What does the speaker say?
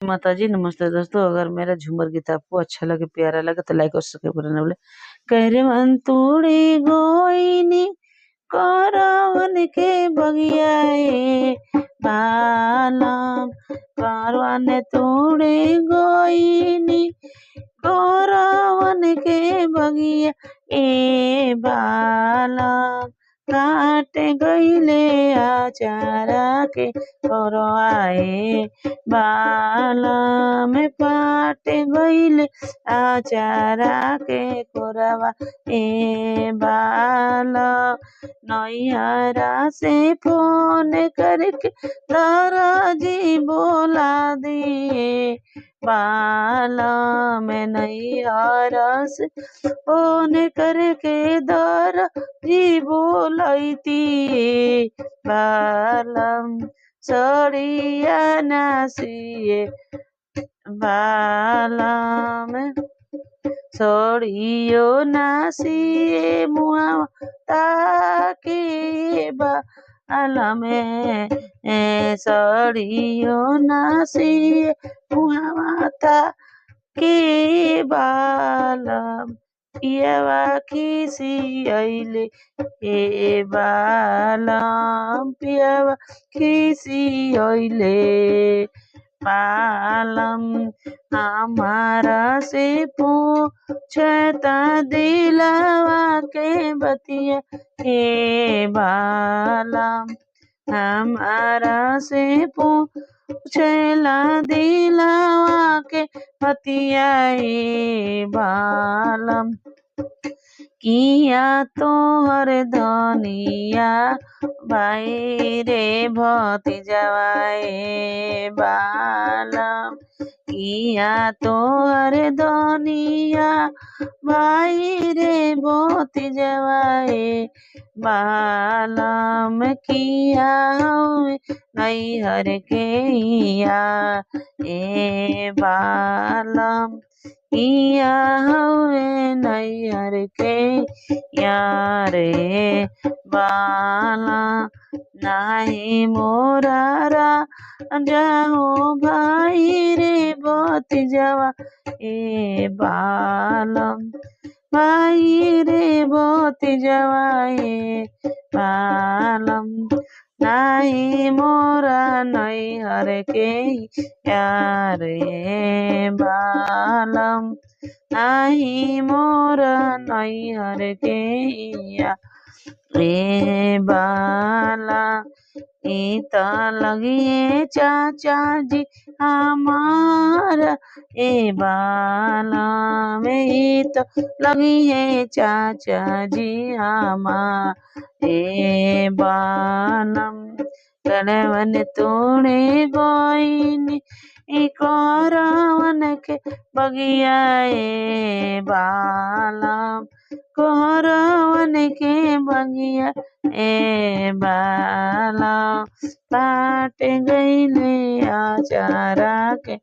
माताजी नमस्ते दोस्तों। अगर मेरा झूमर गीत आपको अच्छा लगे, प्यारा लगे तो लाइक और सब्सक्राइब करना भूले। कह रे मन तोड़ी गोइनी करवन के बगियाए बालम, करवन तोड़े गोइनी करवन के बगिया ए बालम, काट गईले आचारा के करवाए बालम, पाट गईले आचारा के कोरवा ए बालम। नैहरा से फोन करके दरजी बोला दिए बालम, नैहरा से फोन करके दरजी बोलती बालम, सड़िया नासिए बालम, सड़ियो नासिए मुआ ताके बालम, सड़ियो नासिए मुआ ताके बालम, पियवा खिसियैले ए बालम, पियवा खिसियैले बालम, हमारा से पूछता दिलवा के बतिया हे बालम, हमारा से पूछला दिलवा के बतिया हे बालम। किया तोहर धनिया भाई रे भतीजवा ए बालम, किया तोहर धनिया भाई रे भतीजवा ए बालम, किया नैहर के या ए बालम, किया नैहर के यारे बाला, नाही मोरारा जाओ भाई रे भतीजवा ए बालम, भाई रे भतीजवा ए बालम, नाही मोरा नैहर के यारे बालम, नाही मोरा नैहर के या रे बाला। ई त लगिए चाचा जी हमारा ए बालम, ई त लगिए चाचा जी हमारा ए बालम, करवन तोड़े गोइनी करवन के बगिया ए बालम, करवन के बगिया ए बालम, काट गईले आचारा के